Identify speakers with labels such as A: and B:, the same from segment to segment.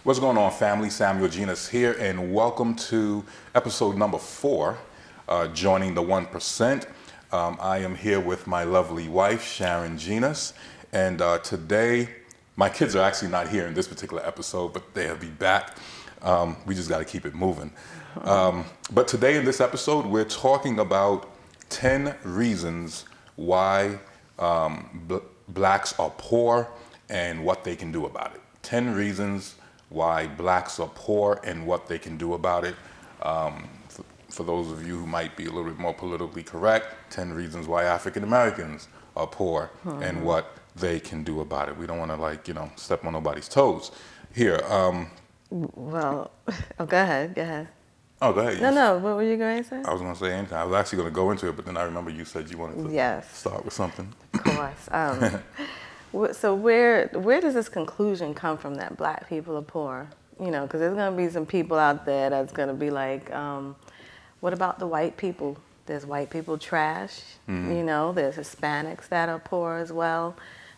A: What's going on, family? Samuel Genus here, and welcome to episode number 4, joining the 1%. I am here with my lovely wife, Sharon Genus, and today, my kids are actually not here in this particular episode, but they'll be back. We just got to keep it moving. But today in this episode, we're talking about 10 reasons why blacks are poor and what they can do about it. 10 reasons why blacks are poor and what they can do about it. For those of you who might be a little bit more politically correct, 10 reasons why African Americans are poor and what they can do about it. We don't want to step on nobody's toes here.
B: Well, go ahead.
A: Oh, go ahead.
B: No, what were you going to say?
A: I was going to say anything. I was actually going to go into it, but then I remember you said you wanted to start with something.
B: Of course. So where does this conclusion come from that black people are poor? You know, because there's going to be some people out there that's going to be like, what about the white people? There's white people trash. You know, there's Hispanics that are poor as well.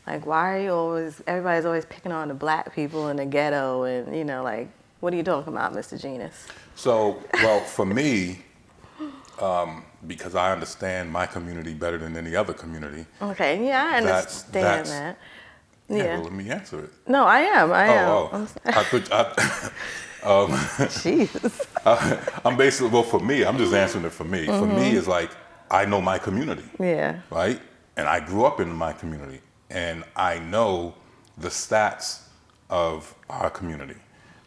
B: Like, why are everybody's always picking on the black people in the ghetto? And, you know, like, what are you talking about, Mr. Genus?
A: So, well, for me, because I understand my community better than any other community.
B: Okay, yeah, I understand that.
A: Yeah, well, let me answer it.
B: No, I am.
A: I
B: Jesus.
A: I'm basically, well, for me, I'm just answering it for me. For me, it's like, I know my community.
B: Yeah.
A: Right? And I grew up in my community. And I know the stats of our community.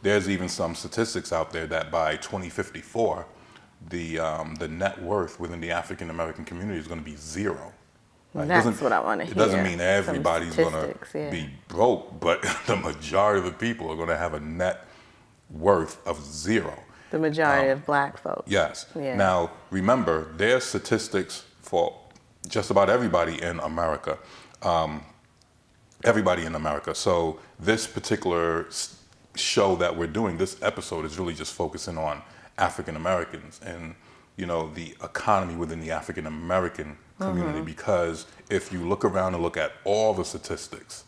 A: There's even some statistics out there that by 2054, the net worth within the African American community is going to be 0.
B: Right? That's what I want to hear.
A: It doesn't mean everybody's going to be broke, but the majority of the people are going to have a net worth of 0.
B: The majority of black folks.
A: Yes.
B: Yeah.
A: Now, remember, there's statistics for just about everybody in America. Everybody in America. So this particular show that we're doing, this episode is really just focusing on African Americans and, you know, the economy within the African American community. Because if you look around and look at all the statistics,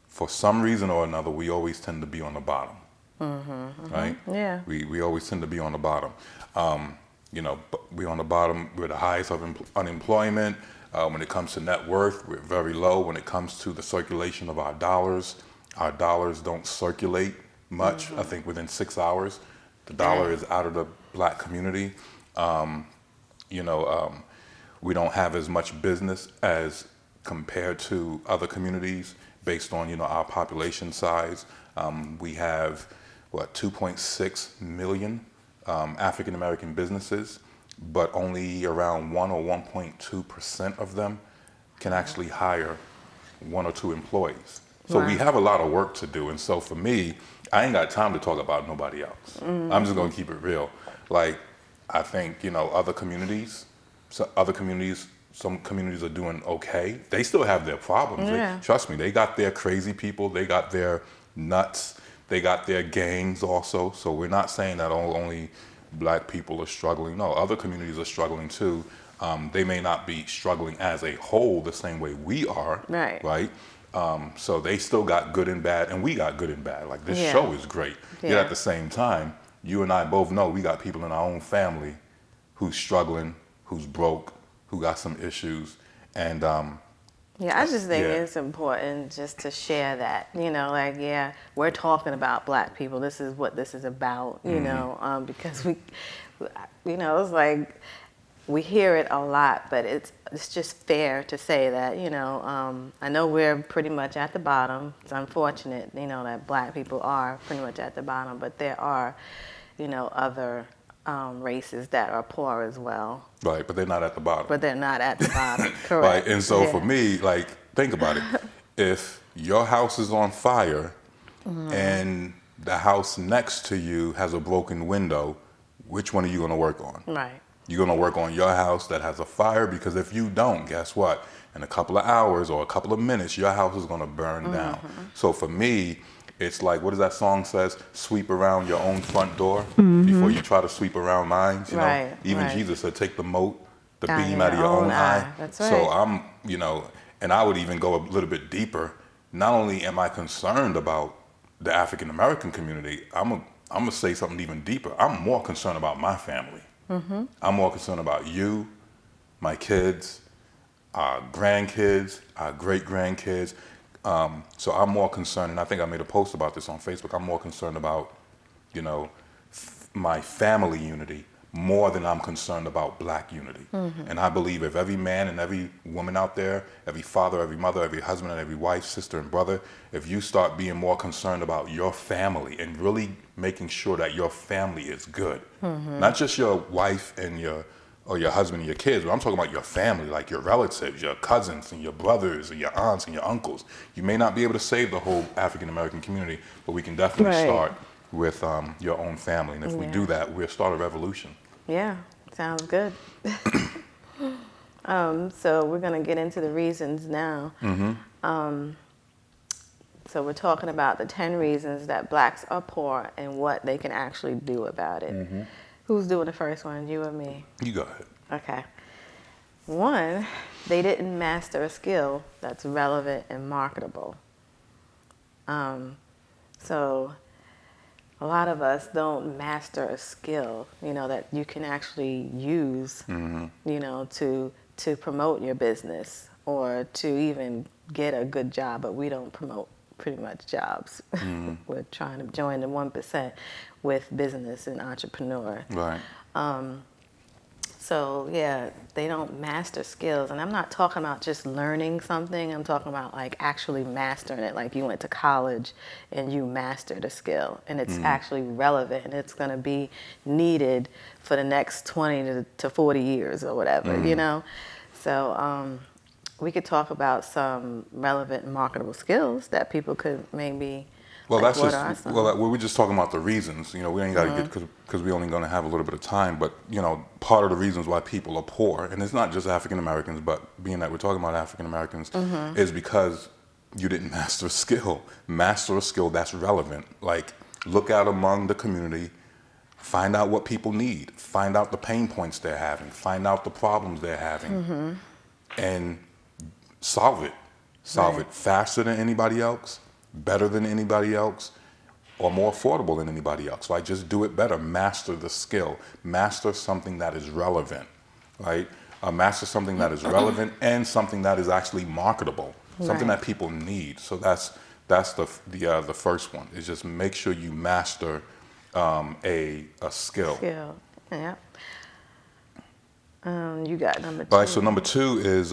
A: for some reason or another, we always tend to be on the bottom. Right?
B: Yeah.
A: We always tend to be on the bottom. You know, we're on the bottom. We're the highest of unemployment. When it comes to net worth, we're very low. When it comes to the circulation of our dollars don't circulate much. I think within 6 hours, the dollar is out of the black community. You know, we don't have as much business as compared to other communities based on, you know, our population size. We have, 2.6 million African American businesses, but only around 1 or 1.2% of them can actually hire 1 or 2 employees. So we have a lot of work to do. And so for me, I ain't got time to talk about nobody else. I'm just going to keep it real. Like, I think, you know, some communities are doing okay. They still have their problems.
B: Yeah.
A: Trust me, they got their crazy people. They got their nuts. They got their gangs also. So we're not saying that only black people are struggling. No, other communities are struggling too. They may not be struggling as a whole the same way we are. Right? So they still got good and bad, and we got good and bad. Like, this show is great. Yet at the same time, you and I both know we got people in our own family who's struggling, who's broke, who got some issues. And
B: I just think it's important just to share that, you know, like, we're talking about black people. This is what this is about, you know, because we, you know, it's like we hear it a lot, but it's just fair to say that, you know, I know we're pretty much at the bottom. It's unfortunate, you know, that black people are pretty much at the bottom, but there are, you know, other races that are poor as well.
A: Right, but they're not at the bottom.
B: Correct.
A: Right, and so for me, like, think about it. If your house is on fire and the house next to you has a broken window, which one are you going to work on?
B: Right.
A: You're going to work on your house that has a fire, because if you don't, guess what? In a couple of hours or a couple of minutes, your house is going to burn down. So for me, it's like, what does that song says? Sweep around your own front door before you try to sweep around mine. You know, even Jesus said, take the mote, the beam out of your own eye.
B: That's right.
A: So I'm, you know, and I would even go a little bit deeper. Not only am I concerned about the African American community, I'm gonna say something even deeper. I'm more concerned about my family. I'm more concerned about you, my kids, our grandkids, our great grandkids. So I'm more concerned, and I think I made a post about this on Facebook. I'm more concerned about, you know, my family unity more than I'm concerned about black unity. And I believe if every man and every woman out there, every father, every mother, every husband and every wife, sister and brother, if you start being more concerned about your family and really making sure that your family is good, not just your wife and your husband and your kids, but I'm talking about your family, like your relatives, your cousins and your brothers and your aunts and your uncles. You may not be able to save the whole African American community, but we can definitely start with your own family. And if we do that, we'll start a revolution.
B: Yeah, sounds good. So we're going to get into the reasons now. So we're talking about the 10 reasons that blacks are poor and what they can actually do about it. Who's doing the first one, you or me?
A: You go ahead.
B: Okay. 1, they didn't master a skill that's relevant and marketable. So a lot of us don't master a skill, you know, that you can actually use, you know, to promote your business or to even get a good job, but we don't promote pretty much jobs. We're trying to join the 1% with business and entrepreneur.
A: Right.
B: So yeah, they don't master skills. And I'm not talking about just learning something. I'm talking about like actually mastering it. Like you went to college and you mastered a skill and it's actually relevant and it's going to be needed for the next 20 to 40 years or whatever, you know? So we could talk about some relevant and marketable skills that people could maybe.
A: Well,
B: like,
A: that's just, we're just talking about the reasons. You know, we ain't got to get, because we're only going to have a little bit of time, but, you know, part of the reasons why people are poor, and it's not just African Americans, but being that we're talking about African Americans, is because you didn't master a skill. Master a skill that's relevant. Like, look out among the community, find out what people need, find out the pain points they're having, find out the problems they're having, and solve it. Solve it faster than anybody else, better than anybody else, or more affordable than anybody else. Like, just do it better. Master the skill. Master something that is relevant, right? Master something that is relevant and something that is actually marketable, something that people need. So that's the first one. Is just make sure you master a skill.
B: Yeah. You got number 2.
A: All right. So number 2 is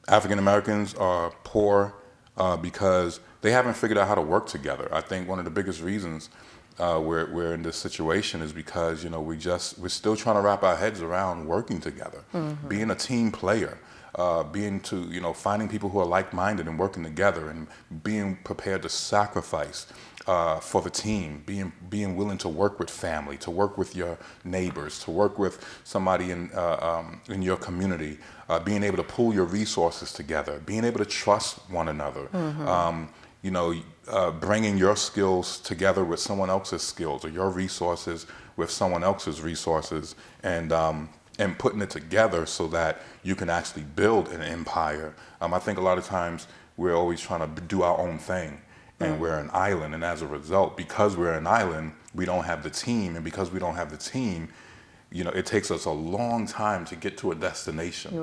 A: African Americans are poor because they haven't figured out how to work together. I think one of the biggest reasons we're in this situation is because, you know, we're still trying to wrap our heads around working together, being a team player, finding people who are like-minded and working together, and being prepared to sacrifice for the team, being willing to work with family, to work with your neighbors, to work with somebody in your community, being able to pool your resources together, being able to trust one another, bringing your skills together with someone else's skills, or your resources with someone else's resources, and putting it together so that you can actually build an empire. I think a lot of times we're always trying to do our own thing, and we're an island, and as a result, because we're an island, we don't have the team, and because we don't have the team, you know, it takes us a long time to get to a destination.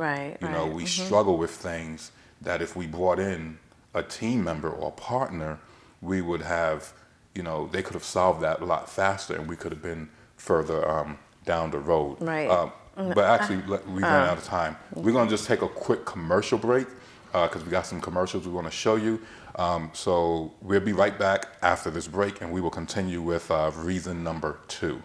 A: We struggle with things that if we brought in a team member or a partner, we would have, you know, they could have solved that a lot faster, and we could have been further down the road. But actually, we ran out of time. We're going to just take a quick commercial break because we got some commercials we want to show you. So we'll be right back after this break, and we will continue with reason number 2.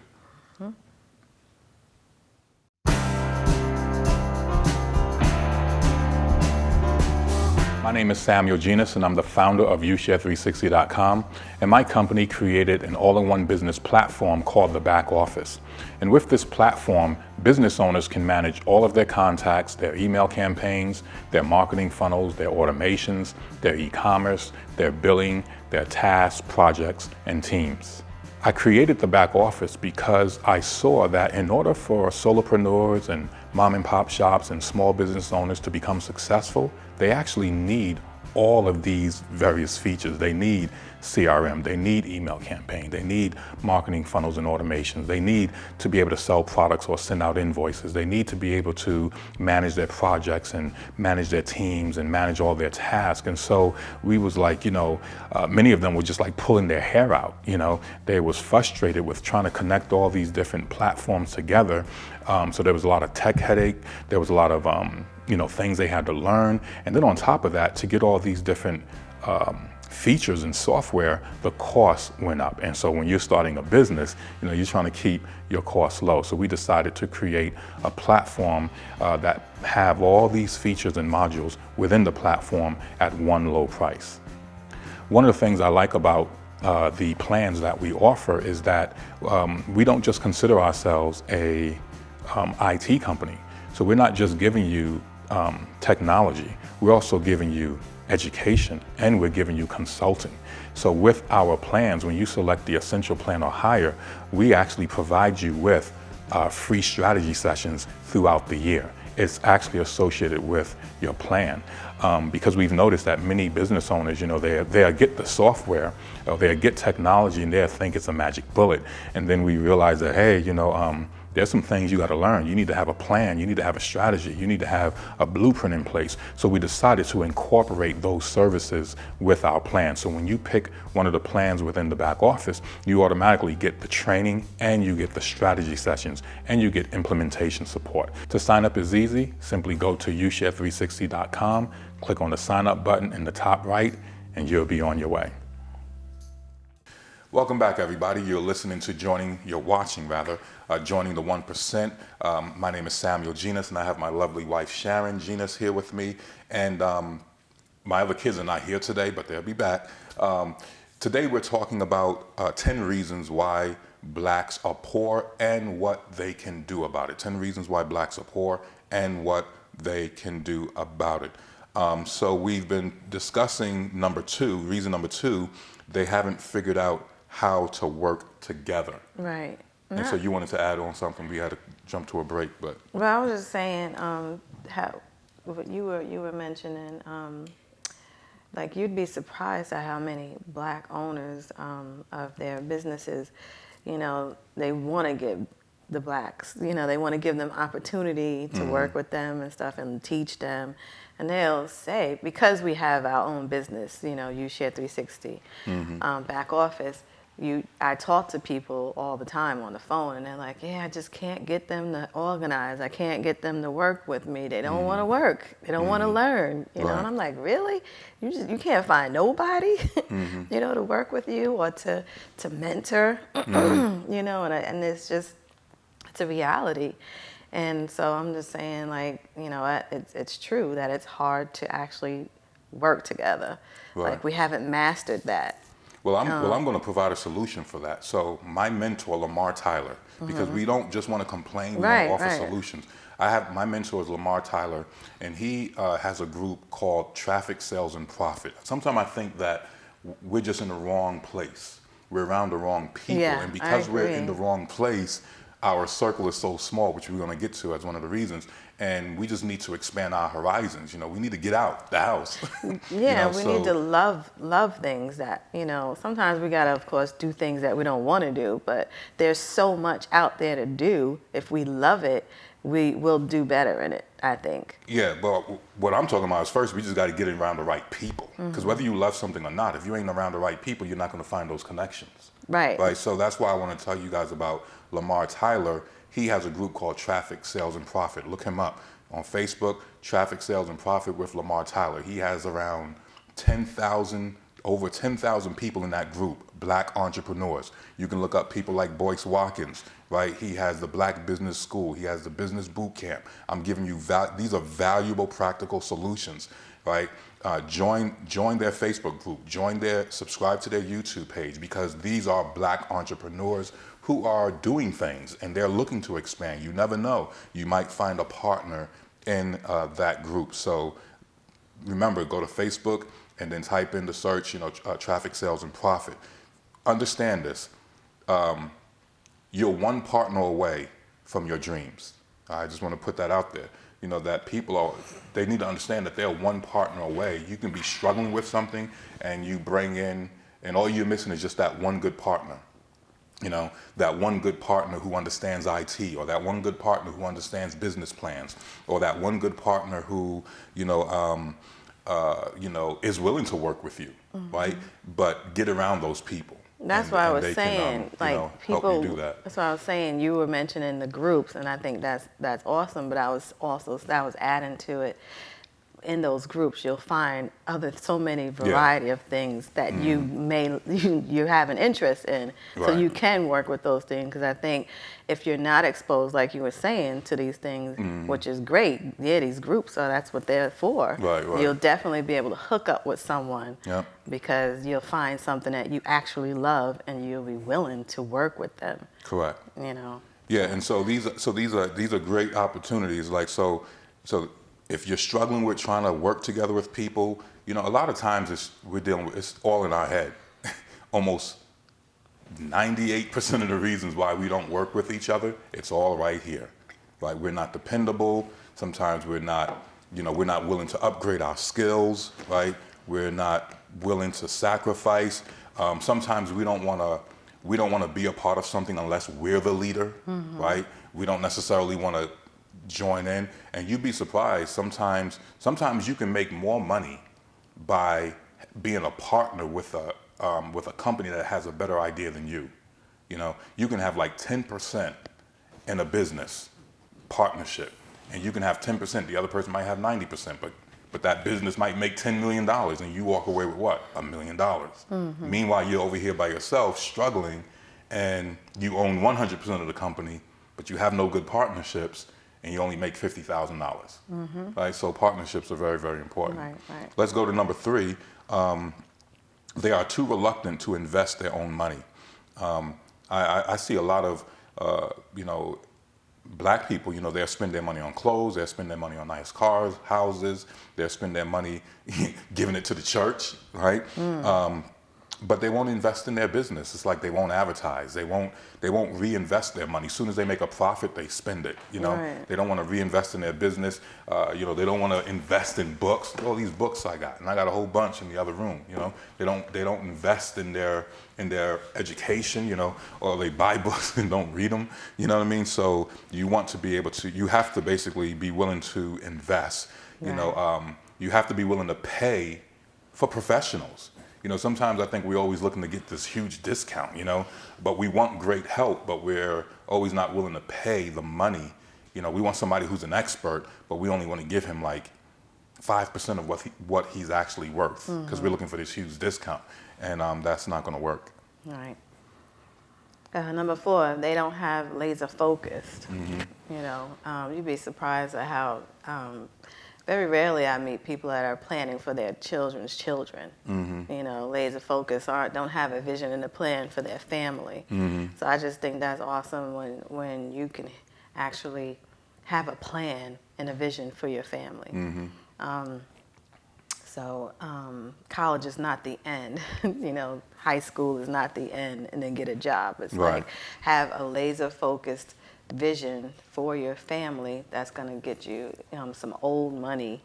A: My name is Samuel Genus, and I'm the founder of YouShare360.com, and my company created an all-in-one business platform called The Back Office. And with this platform, business owners can manage all of their contacts, their email campaigns, their marketing funnels, their automations, their e-commerce, their billing, their tasks, projects, and teams. I created The Back Office because I saw that in order for solopreneurs and mom and pop shops and small business owners to become successful, they actually need all of these various features. They need CRM, they need email campaign, they need marketing funnels and automations, they need to be able to sell products or send out invoices, they need to be able to manage their projects and manage their teams and manage all their tasks. And so we was like, many of them were just like pulling their hair out. They was frustrated with trying to connect all these different platforms together. So there was a lot of tech headache, there was a lot of things they had to learn. And then on top of that, to get all these different features and software, the cost went up. And so when you're starting a business, you're trying to keep your costs low. So we decided to create a platform that have all these features and modules within the platform at one low price. One of the things I like about the plans that we offer is that we don't just consider ourselves a IT company. So we're not just giving you technology, we're also giving you education, and we're giving you consulting. So with our plans, when you select the Essential Plan or higher, we actually provide you with free strategy sessions throughout the year. It's actually associated with your plan, because we've noticed that many business owners, they get the software, or they get technology, and they think it's a magic bullet. And then we realize that, hey, there's some things you got to learn. You need to have a plan. You need to have a strategy. You need to have a blueprint in place. So we decided to incorporate those services with our plan. So when you pick one of the plans within the back office, you automatically get the training, and you get the strategy sessions, and you get implementation support. To sign up is easy. Simply go to ushare360.com, click on the sign up button in the top right, and you'll be on your way. Welcome back, everybody. You're watching Joining the 1%. My name is Samuel Genus, and I have my lovely wife, Sharon Genus, here with me. And my other kids are not here today, but they'll be back. Today, we're talking about 10 reasons why blacks are poor and what they can do about it. 10 reasons why blacks are poor and what they can do about it. So we've been discussing reason number two, they haven't figured out how to work together.
B: Right.
A: And so you wanted to add on something. We had to jump to a break, but.
B: Well, I was just saying how what you were mentioning, like you'd be surprised at how many black owners of their businesses, they want to give the blacks, they want to give them opportunity to work with them and stuff and teach them. And they'll say, because we have our own business, Ushare 360, back office, I talk to people all the time on the phone, and they're like, yeah, I just can't get them to organize. I can't get them to work with me. They don't want to work. They don't want to learn, know. And I'm like, really? You can't find nobody, to work with you or to mentor, and it's a reality. And so I'm just saying, like, it's true that it's hard to actually work together. Right. Like, we haven't mastered that.
A: Well, I'm going to provide a solution for that. So my mentor, Lamar Tyler, because we don't just want to complain, we want to offer solutions. My mentor is Lamar Tyler, and he has a group called Traffic, Sales, and Profit. Sometimes I think that we're just in the wrong place. We're around the wrong people.
B: Yeah,
A: and because we're in the wrong place, our circle is so small, which we're going to get to as one of the reasons. And we just need to expand our horizons. We need to get out the house.
B: Yeah, we need to love things that, sometimes we got to, of course, do things that we don't want to do. But there's so much out there to do. If we love it, we will do better in it, I think.
A: Yeah, but what I'm talking about is first, we just got to get around the right people. Because whether you love something or not, if you ain't around the right people, you're not going to find those connections.
B: Right.
A: Right. So that's why I want to tell you guys about Lamar Tyler. He has a group called Traffic, Sales, and Profit. Look him up on Facebook, Traffic, Sales, and Profit with Lamar Tyler. He has around over 10,000 people in that group, black entrepreneurs. You can look up people like Boyce Watkins, right? He has the Black Business School. He has the Business Boot Camp. I'm giving you, these are valuable, practical solutions, right? Join their Facebook group, subscribe to their YouTube page, because these are black entrepreneurs who are doing things and they're looking to expand. You never know. You might find a partner in that group. So remember, go to Facebook and then type in the search, Traffic, Sales, and Profit. Understand this. You're one partner away from your dreams. I just want to put that out there. that they need to understand that they're one partner away. You can be struggling with something and you bring in, and all you're missing is just that one good partner. That one good partner who understands IT, or that one good partner who understands business plans, or that one good partner who, is willing to work with you, right? But get around those people.
B: That's why I was saying, people.
A: Help you do that.
B: That's why I was saying. You were mentioning the groups, and I think that's awesome. But I was adding to it. In those groups, you'll find so many variety of things that you have an interest in, so you can work with those things. Because I think if you're not exposed, like you were saying, to these things, which is great, these groups, so that's what they're for.
A: Right.
B: You'll definitely be able to hook up with someone because you'll find something that you actually love, and you'll be willing to work with them.
A: Correct.
B: Yeah,
A: and so these are great opportunities. So. If you're struggling with trying to work together with people, a lot of times it's all in our head. Almost 98% of the reasons why we don't work with each other, it's all right here. Right? We're not dependable. Sometimes we're not willing to upgrade our skills, right? We're not willing to sacrifice. Sometimes we don't want to be a part of something unless we're the leader, right? We don't necessarily want to join in, and you'd be surprised. Sometimes you can make more money by being a partner with a company that has a better idea than you. You can have like 10% in a business partnership, and you can have 10%. The other person might have 90%, but that business might make $10 million, and you walk away with what? $1 million. Meanwhile, you're over here by yourself struggling, and you own 100% of the company, but you have no good partnerships, and you only make $50,000, right? So partnerships are very, very important.
B: Right.
A: Let's go to number 3. They are too reluctant to invest their own money. I see a lot of, black people, they spend their money on clothes, they spend their money on nice cars, houses, they spend their money giving it to the church, right? But they won't invest in their business. It's like they won't advertise. They won't reinvest their money. As soon as they make a profit, they spend it.
B: Right.
A: They don't want to reinvest in their business. They don't want to invest in books. All these books I got, and I got a whole bunch in the other room. They don't invest in their education. Or they buy books and don't read them. You know what I mean? So you have to basically be willing to invest.
B: Right.
A: You have to be willing to pay for professionals. Sometimes I think we're always looking to get this huge discount, but we want great help, but we're always not willing to pay the money. We want somebody who's an expert, but we only want to give him like 5% of what he's actually worth, because we're looking for this huge discount, and that's not going to work.
B: Right. Number 4, they don't have laser focused. You'd be surprised at how very rarely I meet people that are planning for their children's children. Laser focus, don't have a vision and a plan for their family. So I just think that's awesome when you can actually have a plan and a vision for your family. College is not the end. High school is not the end, and then get a job. It's like have a laser focused vision for your family that's going to get you some old money.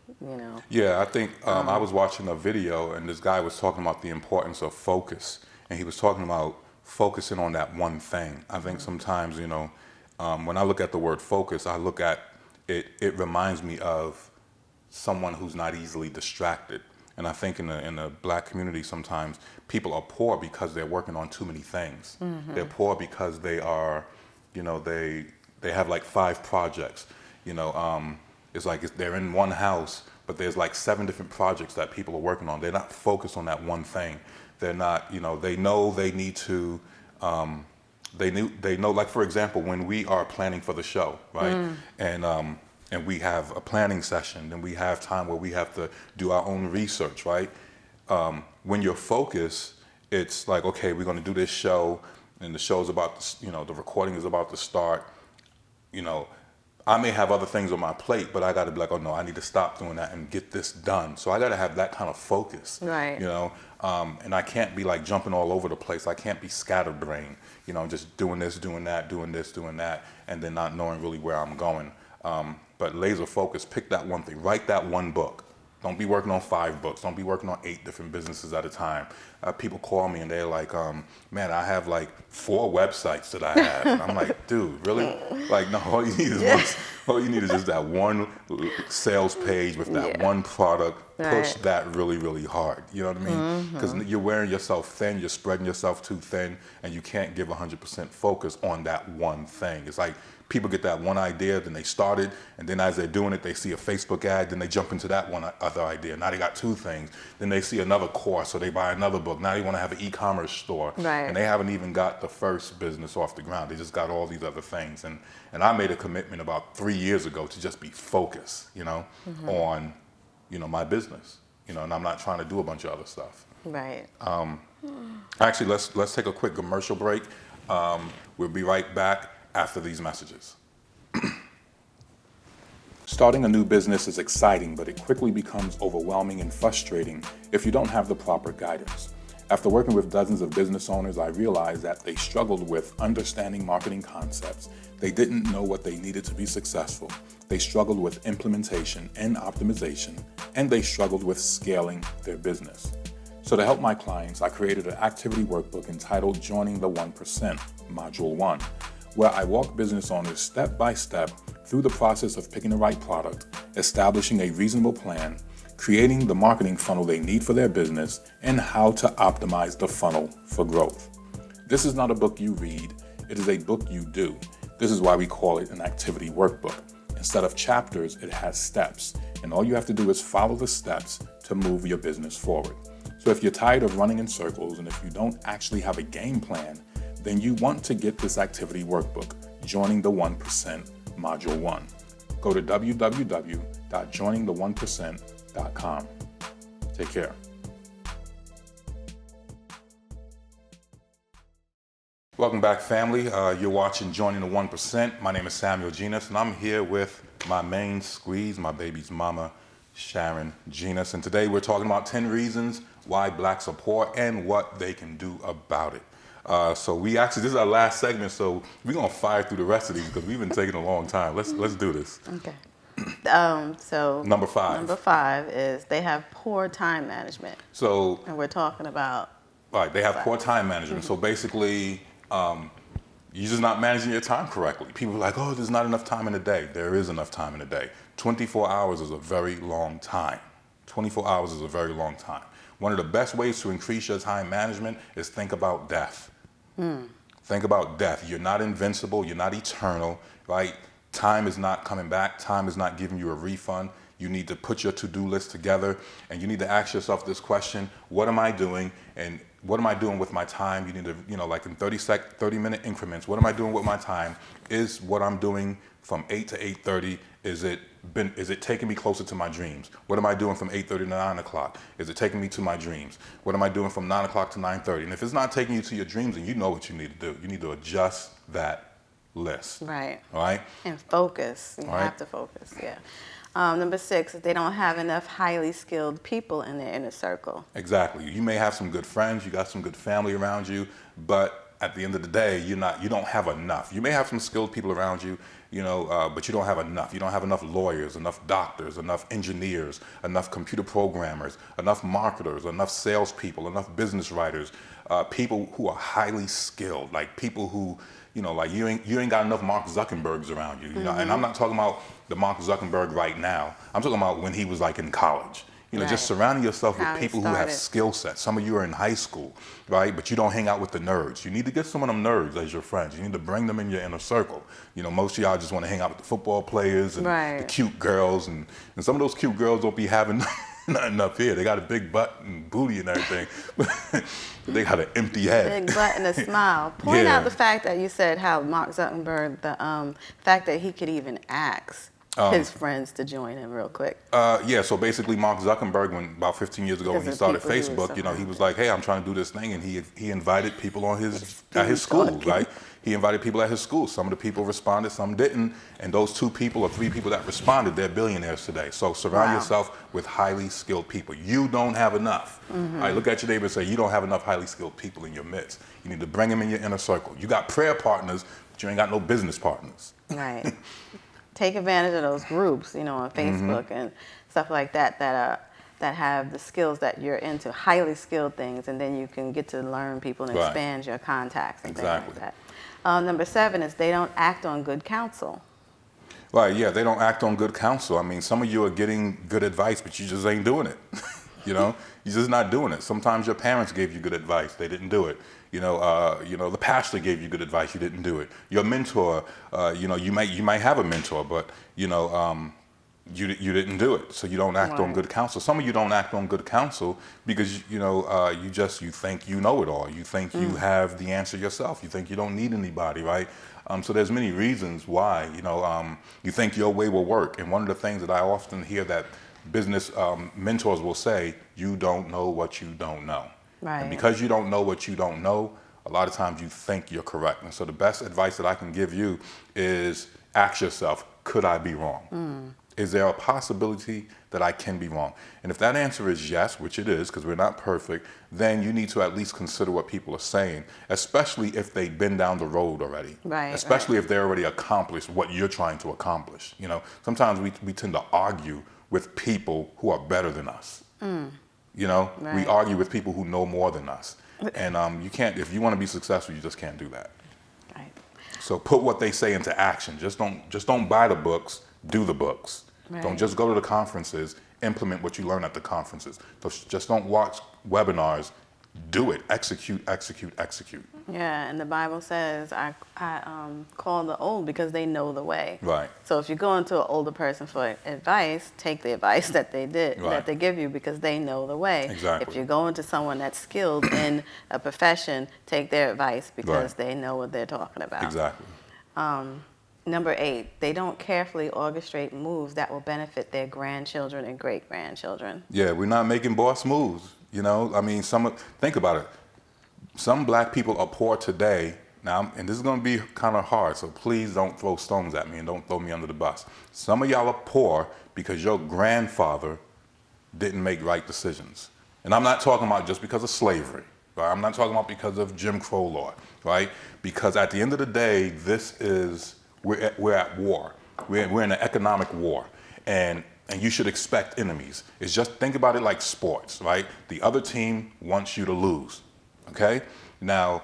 A: Yeah, I think I was watching a video, and this guy was talking about the importance of focus, and he was talking about focusing on that one thing. I think sometimes when I look at the word focus, I look at it reminds me of someone who's not easily distracted. And I think in the black community, sometimes people are poor because they're working on too many things. They're poor because they are they have like 5 projects. It's like they're in one house, but there's like 7 different projects that people are working on. They're not focused on that one thing. They're not, they know they need to, they know, like for example, when we are planning for the show, right? And we have a planning session, and we have time where we have to do our own research, right? When you're focused, it's like, okay, we're going to do this show, and the show's about to, the recording is about to start. I may have other things on my plate, but I got to be like, oh no, I need to stop doing that and get this done. So I got to have that kind of focus,
B: right?
A: And I can't be like jumping all over the place. I can't be scatterbrained, just doing this, doing that, doing this, doing that, and then not knowing really where I'm going. But laser focus, pick that one thing, write that one book. Don't be working on 5 books. Don't be working on 8 different businesses at a time. People call me and they're like, man, I have like 4 websites that I have. And I'm like, dude, really? Like, no, all you need is just that one sales page with that one product. Push that really, really hard. You know what I mean? Because you're wearing yourself thin, you're spreading yourself too thin, and you can't give 100% focus on that one thing. It's like people get that one idea, then they start it, and then as they're doing it, they see a Facebook ad, then they jump into that one other idea. Now they got 2 things. Then they see another course, so they buy another book. Now they want to have an e-commerce store, and they haven't even got the first business off the ground. They just got all these other things. And I made a commitment about 3 years ago to just be focused, on my business, and I'm not trying to do a bunch of other stuff.
B: Right.
A: Actually, let's take a quick commercial break. We'll be right back after these messages. Starting a new business is exciting, but it quickly becomes overwhelming and frustrating if you don't have the proper guidance. After working with dozens of business owners, I realized that they struggled with understanding marketing concepts. They didn't know what they needed to be successful. They struggled with implementation and optimization, and they struggled with scaling their business. So to help my clients, I created an activity workbook entitled Joining the 1%, Module 1, where I walk business owners step by step through the process of picking the right product, establishing a reasonable plan, creating the marketing funnel they need for their business, and how to optimize the funnel for growth. This is not a book you read, it is a book you do. This is why we call it an activity workbook. Instead of chapters, it has steps, and all you have to do is follow the steps to move your business forward. So if you're tired of running in circles and if you don't actually have a game plan, then you want to get this activity workbook, Joining the 1%, Module 1. Go to www.joiningthe1%.com. Take care. Welcome back, family. You're watching Joining the 1%. My name is Samuel Genus, and I'm here with my main squeeze, my baby's mama, Sharon Genus. And today we're talking about 10 reasons why blacks are poor and what they can do about it. So this is our last segment, so we're gonna fire through the rest of these because we've been taking a long time. Let's do this.
B: Okay. So
A: number 5.
B: Number 5 is they have poor time management.
A: So,
B: and we're talking about.
A: Right, they have poor time management. So basically, you're just not managing your time correctly. People are like, oh, there's not enough time in a day. There is enough time in a day. 24 hours is a very long time. 24 hours is a very long time. One of the best ways to increase your time management is think about death. Think about death. You're not invincible. You're not eternal, right? Time is not coming back. Time is not giving you a refund. You need to put your to-do list together, and you need to ask yourself this question: what am I doing, and what am I doing with my time? You need to, like in 30-minute increments. What am I doing with my time? Is what I'm doing from 8 to 8:30? Is it taking me closer to my dreams? What am I doing from 8:30 to 9 o'clock? Is it taking me to my dreams? What am I doing from 9 o'clock to 9:30? And if it's not taking you to your dreams, then you know what you need to do. You need to adjust that list.
B: Right.
A: All right?
B: And focus. You have to focus, yeah. Number 6 is they don't have enough highly skilled people in their inner circle.
A: Exactly. You may have some good friends, you got some good family around you, but at the end of the day, you don't have enough. You may have some skilled people around you, but you don't have enough. You don't have enough lawyers, enough doctors, enough engineers, enough computer programmers, enough marketers, enough salespeople, enough business writers, people who are highly skilled, like people who, like you ain't got enough Mark Zuckerbergs around you. And I'm not talking about the Mark Zuckerberg right now. I'm talking about when he was like in college. Just surrounding yourself with people who have skill sets. Some of you are in high school, right? But you don't hang out with the nerds. You need to get some of them nerds as your friends. You need to bring them in your inner circle. Most of y'all just want to hang out with the football players and the cute girls. And some of those cute girls don't be having nothing up here. They got a big butt and booty and everything. They got an empty head.
B: Big butt and a smile. Point out the fact that you said how Mark Zuckerberg, the fact that he could even ask his friends to join him real quick.
A: So basically Mark Zuckerberg, about 15 years ago when he started Facebook, he was like, hey, I'm trying to do this thing, and he invited people at his school, right? He invited people at his school. Some of the people responded, some didn't, and those 2 people or 3 people that responded, they're billionaires today. So surround yourself with highly skilled people. You don't have enough. All right, look at your neighbor and say, you don't have enough highly skilled people in your midst. You need to bring them in your inner circle. You got prayer partners, but you ain't got no business partners.
B: Right. take advantage of those groups, on Facebook and stuff like that that have the skills that you're into, highly skilled things, and then you can get to learn people and expand your contacts and things like that. Number 7 is they don't act on good counsel.
A: Right, yeah, they don't act on good counsel. I mean, some of you are getting good advice, but you just ain't doing it. You're just not doing it. Sometimes your parents gave you good advice, they didn't do it. The pastor gave you good advice, you didn't do it. Your mentor, you might have a mentor, but you didn't do it, so you don't act on good counsel. Some of you don't act on good counsel because you think you know it all. You think you have the answer yourself. You think you don't need anybody, right? So there's many reasons why you think your way will work. And one of the things that I often hear that business mentors will say, you don't know what you don't know.
B: Right.
A: And because you don't know what you don't know, a lot of times you think you're correct. And so the best advice that I can give you is ask yourself, could I be wrong? Is there a possibility that I can be wrong? And if that answer is yes, which it is, because we're not perfect, then you need to at least consider what people are saying, especially if they've been down the road already.
B: Right.
A: Especially if they already accomplished what you're trying to accomplish. Sometimes we tend to argue with people who are better than us. We argue with people who know more than us. And you can't, if you want to be successful, you just can't do that.
B: Right.
A: So put what they say into action. Just don't buy the books, do the books.
B: Right.
A: Don't just go to the conferences, implement what you learn at the conferences. Just don't watch webinars, do it, execute, execute, execute.
B: Yeah, and the Bible says, I call the old because they know the way.
A: Right.
B: So if you go into an older person for advice, take the advice that they that they give you because they know the way.
A: Exactly.
B: If you go into someone that's skilled in a profession, take their advice because they know what they're talking about.
A: Exactly.
B: Number 8, they don't carefully orchestrate moves that will benefit their grandchildren and great-grandchildren.
A: Yeah, we're not making boss moves. Think about it. Some black people are poor today. Now, and this is going to be kind of hard, so please don't throw stones at me and don't throw me under the bus. Some of y'all are poor because your grandfather didn't make right decisions. And I'm not talking about just because of slavery. Right? I'm not talking about because of Jim Crow law, right? Because at the end of the day, we're at war. We're in an economic war. And you should expect enemies. It's just, think about it like sports, right? The other team wants you to lose, okay? Now,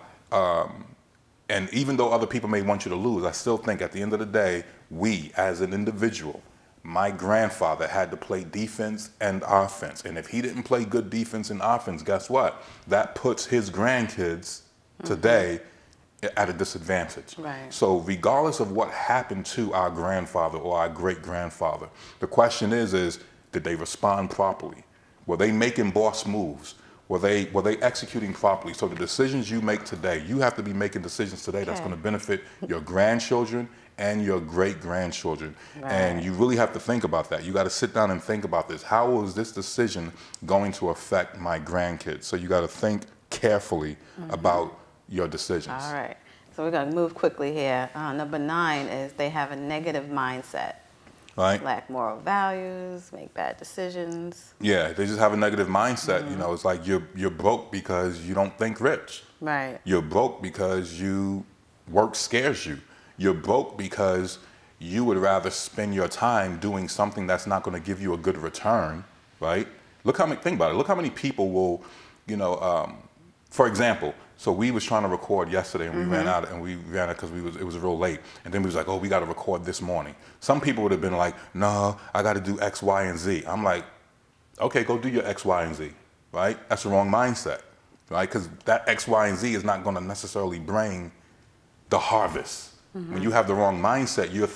A: and even though other people may want you to lose, I still think at the end of the day, we as an individual, my grandfather had to play defense and offense. And if he didn't play good defense and offense, guess what? That puts his grandkids today at a disadvantage.
B: Right.
A: So regardless of what happened to our grandfather or our great-grandfather, the question is did they respond properly? Were they making boss moves? Were they executing properly? So the decisions you make today, you have to be making decisions today that's going to benefit your grandchildren and your great-grandchildren.
B: Right.
A: And you really have to think about that. You got to sit down and think about this. How is this decision going to affect my grandkids? So you got to think carefully about your decisions.
B: All right. So we're going to move quickly here. Number 9 is they have a negative mindset.
A: Right.
B: Lack moral values, make bad decisions.
A: Yeah, they just have a negative mindset. It's like you're broke because you don't think rich.
B: Right.
A: You're broke because work scares you. You're broke because you would rather spend your time doing something that's not going to give you a good return, right? Think about it. Look how many people will, for example, so we was trying to record yesterday and we ran out because it was real late. And then we was like, oh, we got to record this morning. Some people would have been like, no, I got to do X, Y, and Z. I'm like, okay, go do your X, Y, and Z, right? That's the wrong mindset, right? Because that X, Y, and Z is not going to necessarily bring the harvest. When you have the wrong mindset, you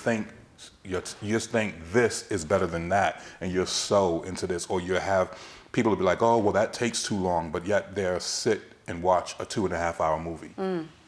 A: just think this is better than that, and you're so into this, or you have people will be like, oh, well, that takes too long, but yet they'll sit and watch a 2.5-hour movie,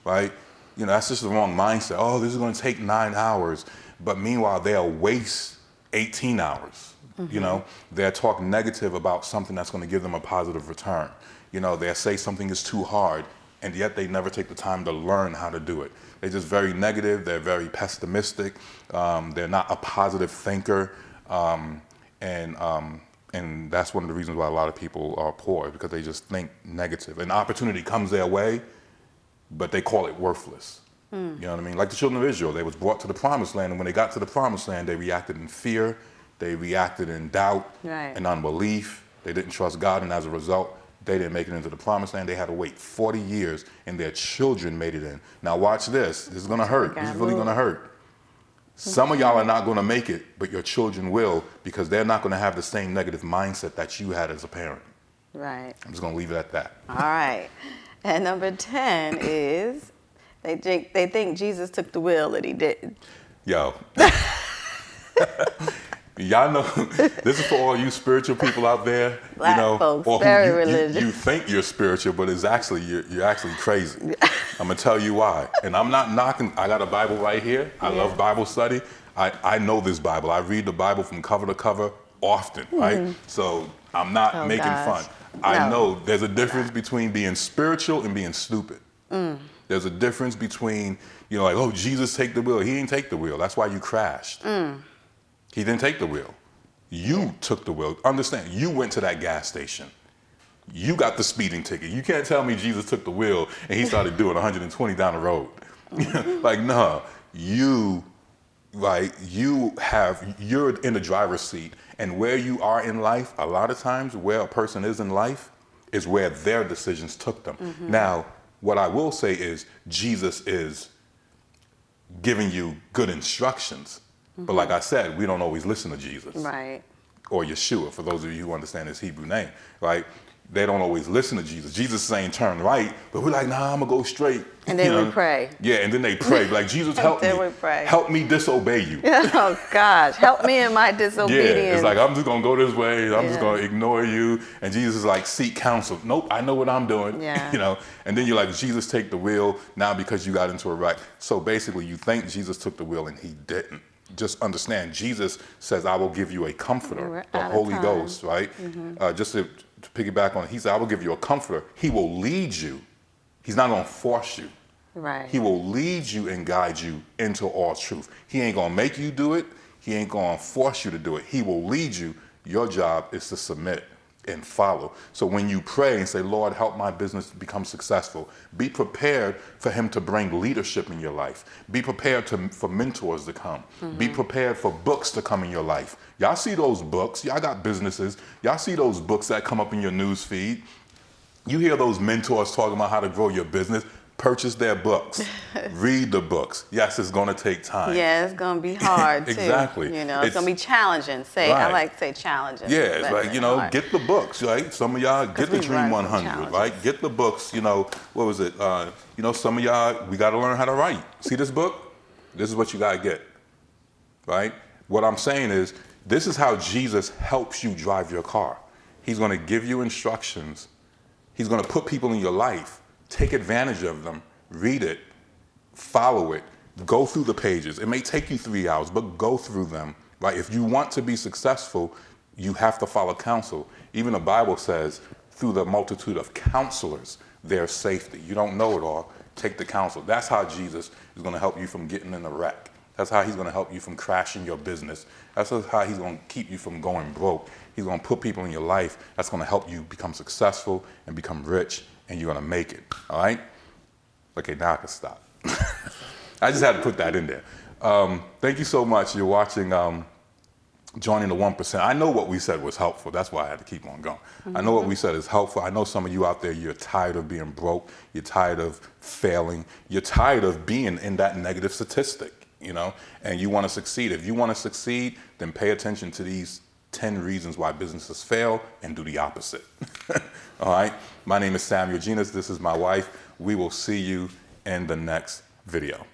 A: right? That's just the wrong mindset. Oh, this is going to take 9 hours, but meanwhile, they'll waste 18 hours. They'll talk negative about something that's going to give them a positive return. They'll say something is too hard, and yet they never take the time to learn how to do it. They're just very negative. They're very pessimistic. They're not a positive thinker. And that's one of the reasons why a lot of people are poor, because they just think negative. An opportunity comes their way, but they call it worthless. You know what I mean? Like the children of Israel, they was brought to the promised land, and when they got to the promised land, they reacted in fear, they reacted in doubt and unbelief. They didn't trust God, and as a result, they didn't make it into the promised land. They had to wait 40 years, and their children made it in. Now watch this. This is going to hurt. This is really going to hurt. Some of y'all are not going to make it, but your children will, because they're not going to have the same negative mindset that you had as a parent.
B: Right.
A: I'm just going to leave it at that.
B: All right. And number 10 is they think Jesus took the wheel and he didn't.
A: Yo. Y'all know, this is for all you spiritual people out there.
B: Black folks, very religious.
A: You think you're spiritual, but it's actually, you're actually crazy. I'm going to tell you why. And I'm not knocking. I got a Bible right here. I love Bible study. I know this Bible. I read the Bible from cover to cover often, right? So I'm not making fun. I know there's a difference between being spiritual and being stupid. There's a difference between, you know, like, oh, Jesus take the wheel. He didn't take the wheel. That's why you crashed. He didn't take the wheel. You took the wheel. Understand, you went to that gas station. You got the speeding ticket. You can't tell me Jesus took the wheel and he started doing 120 down the road. Like, no, you're in the driver's seat, and where you are in life, a lot of times where a person is in life is where their decisions took them. Now, what I will say is Jesus is giving you good instructions. But like I said, we don't always listen to Jesus.
B: Right.
A: Or Yeshua, for those of you who understand his Hebrew name, right? They don't always listen to Jesus. Jesus is saying turn right, but we're like, nah, I'm going to go straight.
B: And then we pray.
A: Yeah, and then they pray. Like, Jesus, help me.
B: We pray.
A: Help me disobey you.
B: Oh, gosh. Help me in my disobedience.
A: Yeah, it's like, I'm just going to go this way. I'm just going to ignore you. And Jesus is like, seek counsel. Nope, I know what I'm doing.
B: Yeah.
A: You know, and then you're like, Jesus, take the wheel now because you got into a wreck. So basically, you think Jesus took the wheel and he didn't. Just understand, Jesus says, I will give you a comforter, the Holy Ghost, right? Just to piggyback on it, he said, I will give you a comforter. He will lead you. He's not going to force you.
B: Right.
A: He will lead you and guide you into all truth. He ain't going to make you do it. He ain't going to force you to do it. He will lead you. Your job is to submit and follow. So when you pray and say, Lord, help my business become successful, be prepared for him to bring leadership in your life. Be prepared for mentors to come. Be prepared for books to come in your life. Y'all see those books. Y'all got businesses. Y'all see those books that come up in your news feed. You hear those mentors talking about how to grow your business. Purchase their books. Read the books. Yes, it's going to take time.
B: Yeah, it's going to be hard, too.
A: Exactly.
B: You know, it's going to be challenging. I like to say challenging.
A: Yeah, it's like, you know, hard. Get the books, right? Some of y'all get the Dream 100, right? Get the books, you know, what was it? You know, some of y'all, we got to learn how to write. See this book? This is what you got to get, right? What I'm saying is, this is how Jesus helps you drive your car. He's going to give you instructions. He's going to put people in your life. Take advantage of them, read it, follow it, go through the pages. It may take you 3 hours, but go through them, right? If you want to be successful, you have to follow counsel. Even the Bible says, through the multitude of counselors, there's safety. You don't know it all, take the counsel. That's how Jesus is going to help you from getting in a wreck. That's how he's going to help you from crashing your business. That's how he's going to keep you from going broke. He's going to put people in your life that's going to help you become successful and become rich, and you're going to make it, all right? Okay, now I can stop. I just had to put that in there. Thank you so much. You're watching Joining the 1%. I know what we said was helpful. That's why I had to keep on going. I know what we said is helpful. I know some of you out there, you're tired of being broke. You're tired of failing. You're tired of being in that negative statistic, you know, and you want to succeed. If you want to succeed, then pay attention to these 10 reasons why businesses fail and do the opposite. All right. My name is Samuel Genis. This is my wife. We will see you in the next video.